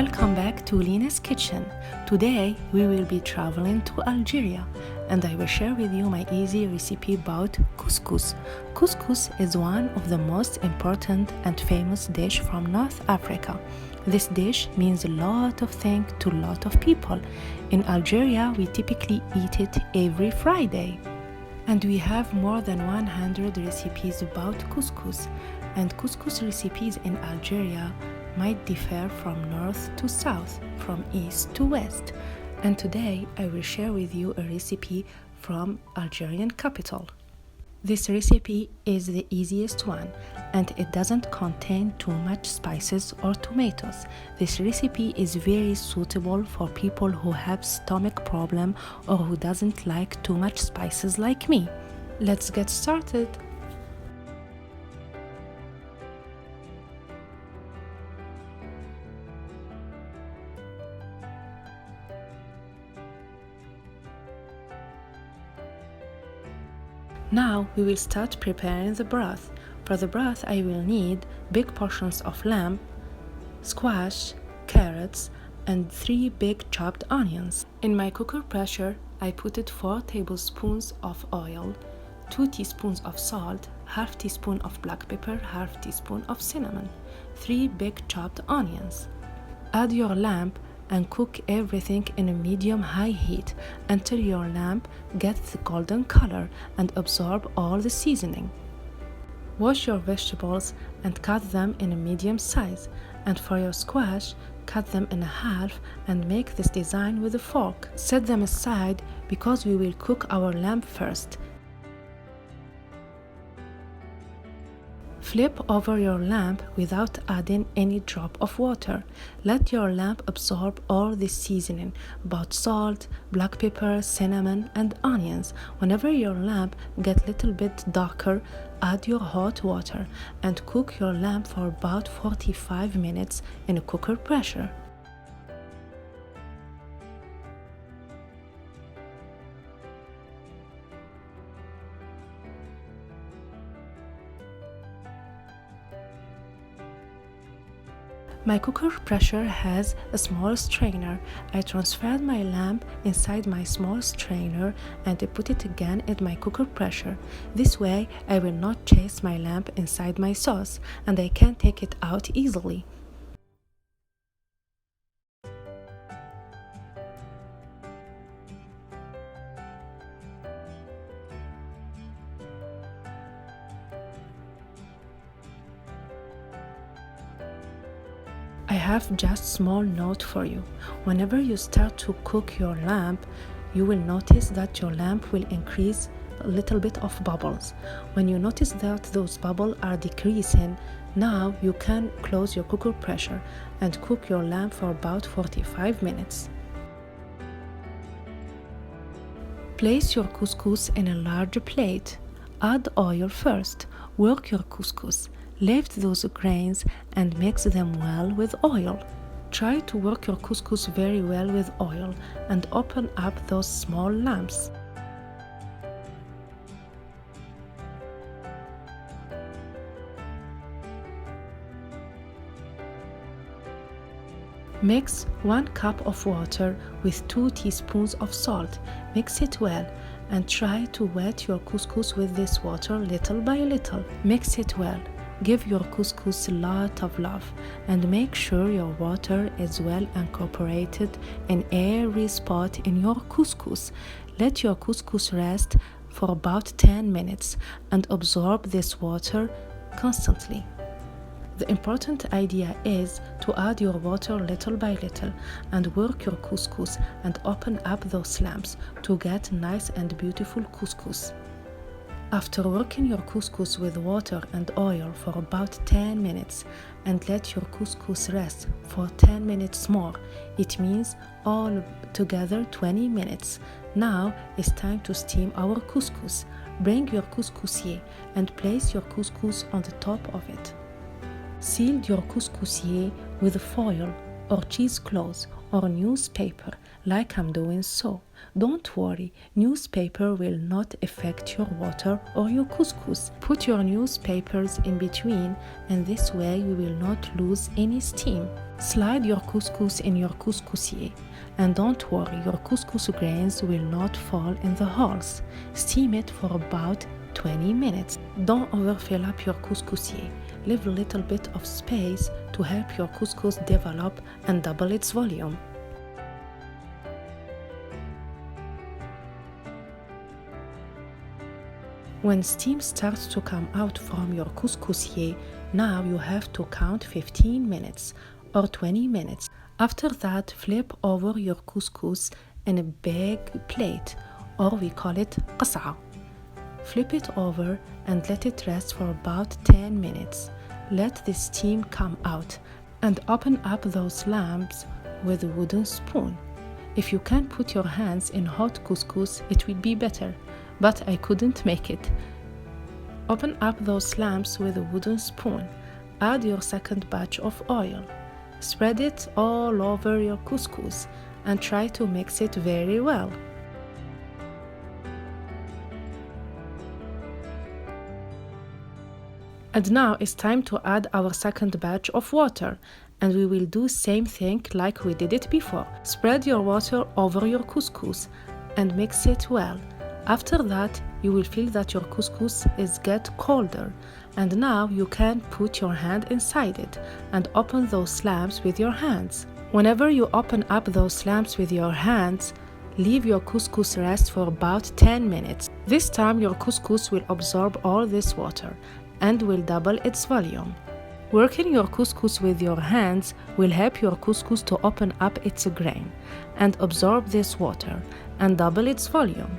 Welcome back to Lina's Kitchen. Today we will be traveling to Algeria and I will share with you my easy recipe about couscous. Couscous is one of the most important and famous dish from North Africa. This dish means a lot of things to a lot of people. In Algeria we typically eat it every Friday. And we have more than 100 recipes about couscous. And couscous recipes in Algeria might differ from north to south, from east to west. And today I will share with you a recipe from Algerian capital. This recipe is the easiest one and it doesn't contain too much spices or tomatoes. This recipe is very suitable for people who have stomach problem or who doesn't like too much spices like me. Let's get started. Now we will start preparing the broth. For the broth I will need big portions of lamb, squash, carrots and 3 big chopped onions. In my cooker pressure I put 4 tablespoons of oil, 2 teaspoons of salt, half teaspoon of black pepper, half teaspoon of cinnamon, 3 big chopped onions. Add your lamb and cook everything in a medium-high heat until your lamb gets the golden color and absorb all the seasoning. Wash your vegetables and cut them in a medium size, and for your squash, cut them in half and make this design with a fork. Set them aside because we will cook our lamb first. Flip over your lamb without adding any drop of water. Let your lamb absorb all the seasoning, about salt, black pepper, cinnamon and onions. Whenever your lamb gets a little bit darker, add your hot water and cook your lamb for about 45 minutes in a cooker pressure. My cooker pressure has a small strainer. I transferred my lamb inside my small strainer and I put it again in my cooker pressure. This way I will not chase my lamb inside my sauce and I can take it out easily. I have just small note for you. Whenever you start to cook your lamb, you will notice that your lamb will increase a little bit of bubbles. When you notice that those bubbles are decreasing, now you can close your cooker pressure and cook your lamb for about 45 minutes. Place your couscous in a large plate. Add oil first. Work your couscous. Lift those grains and mix them well with oil. Try to work your couscous very well with oil and open up those small lumps. Mix 1 cup of water with 2 teaspoons of salt. Mix it well and try to wet your couscous with this water little by little. Mix it well. Give your couscous a lot of love and make sure your water is well incorporated in every spot in your couscous. Let your couscous rest for about 10 minutes and absorb this water constantly. The important idea is to add your water little by little and work your couscous and open up those lamps to get nice and beautiful couscous. After working your couscous with water and oil for about 10 minutes and let your couscous rest for 10 minutes more, it means all together 20 minutes. Now it's time to steam our couscous. Bring your couscoussier and place your couscous on the top of it. Seal your couscoussier with foil or cheesecloth or newspaper like I'm doing so. Don't worry, newspaper will not affect your water or your couscous. Put your newspapers in between, and this way you will not lose any steam. Slide your couscous in your couscoussier, and don't worry, your couscous grains will not fall in the holes. Steam it for about 20 minutes. Don't overfill up your couscoussier. Leave a little bit of space to help your couscous develop and double its volume. When steam starts to come out from your couscoussier, now you have to count 15 minutes or 20 minutes. After that, flip over your couscous in a big plate, or we call it قصعة. Flip it over and let it rest for about 10 minutes. Let the steam come out and open up those lamps with a wooden spoon. If you can put your hands in hot couscous, it will be better, but I couldn't make it. Open up those lamps with a wooden spoon. Add your second batch of oil. Spread it all over your couscous and try to mix it very well. And now it's time to add our second batch of water, and we will do same thing like we did it before. Spread your water over your couscous and mix it well. After that, you will feel that your couscous is get colder, and now you can put your hand inside it and open those lamps with your hands. Whenever you open up those lamps with your hands, leave your couscous rest for about 10 minutes. This time your couscous will absorb all this water and will double its volume. Working your couscous with your hands will help your couscous to open up its grain and absorb this water and double its volume.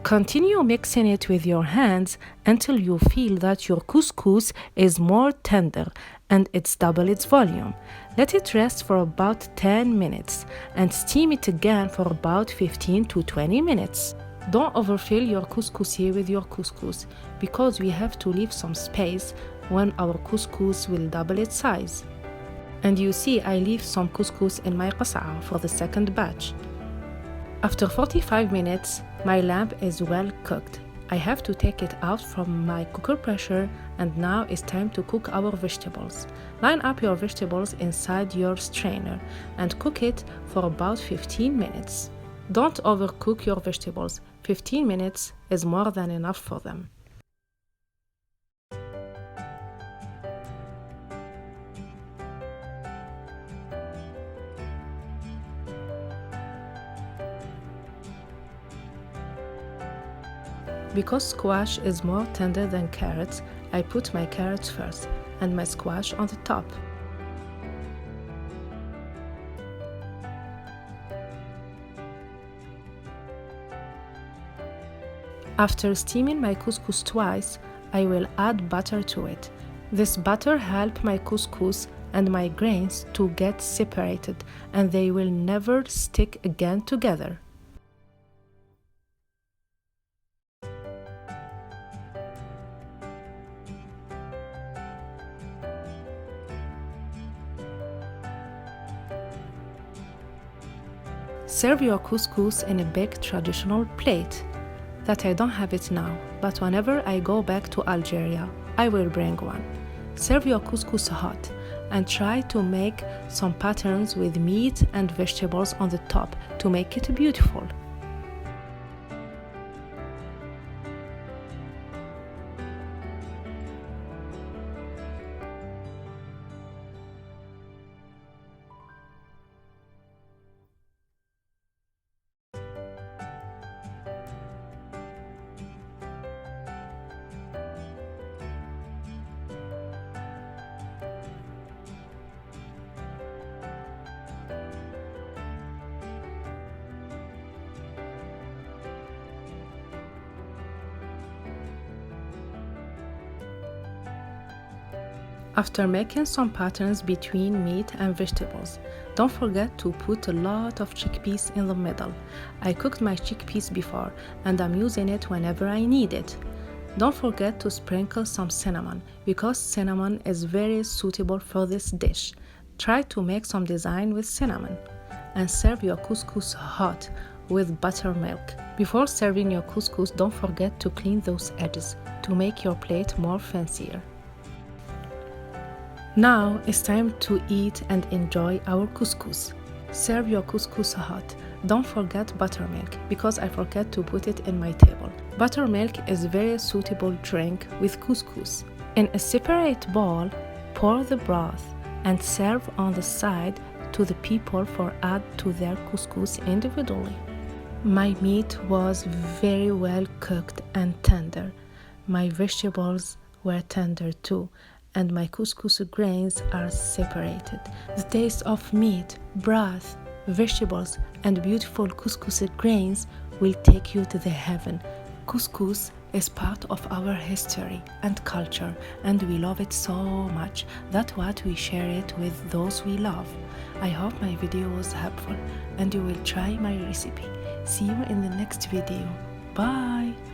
Continue mixing it with your hands until you feel that your couscous is more tender and it's double its volume. Let it rest for about 10 minutes and steam it again for about 15 to 20 minutes. Don't overfill your couscoussier with your couscous because we have to leave some space when our couscous will double its size. And you see, I leave some couscous in my قصعة for the second batch. After 45 minutes, my lamb is well cooked. I have to take it out from my cooker pressure, and now it's time to cook our vegetables. Line up your vegetables inside your strainer and cook it for about 15 minutes. Don't overcook your vegetables. 15 minutes is more than enough for them. Because squash is more tender than carrots, I put my carrots first and my squash on the top. After steaming my couscous twice, I will add butter to it. This butter helps my couscous and my grains to get separated, and they will never stick again together. Serve your couscous in a big traditional plate. That I don't have it now, but whenever I go back to Algeria, I will bring one. Serve your couscous hot and try to make some patterns with meat and vegetables on the top to make it beautiful. After making some patterns between meat and vegetables, don't forget to put a lot of chickpeas in the middle. I cooked my chickpeas before and I'm using it whenever I need it. Don't forget to sprinkle some cinnamon because cinnamon is very suitable for this dish. Try to make some design with cinnamon. and serve your couscous hot with buttermilk. Before serving your couscous, don't forget to clean those edges to make your plate more fancier. Now it's time to eat and enjoy our couscous. Serve your couscous hot. Don't forget buttermilk because I forgot to put it in my table. Buttermilk is a very suitable drink with couscous. In a separate bowl, pour the broth and serve on the side to the people for add to their couscous individually. My meat was very well cooked and tender. My vegetables were tender too, and my couscous grains are separated. The taste of meat, broth, vegetables, and beautiful couscous grains will take you to the heaven. Couscous is part of our history and culture, and we love it so much that what we share it with those we love. I hope my video was helpful and you will try my recipe. See you in the next video. Bye!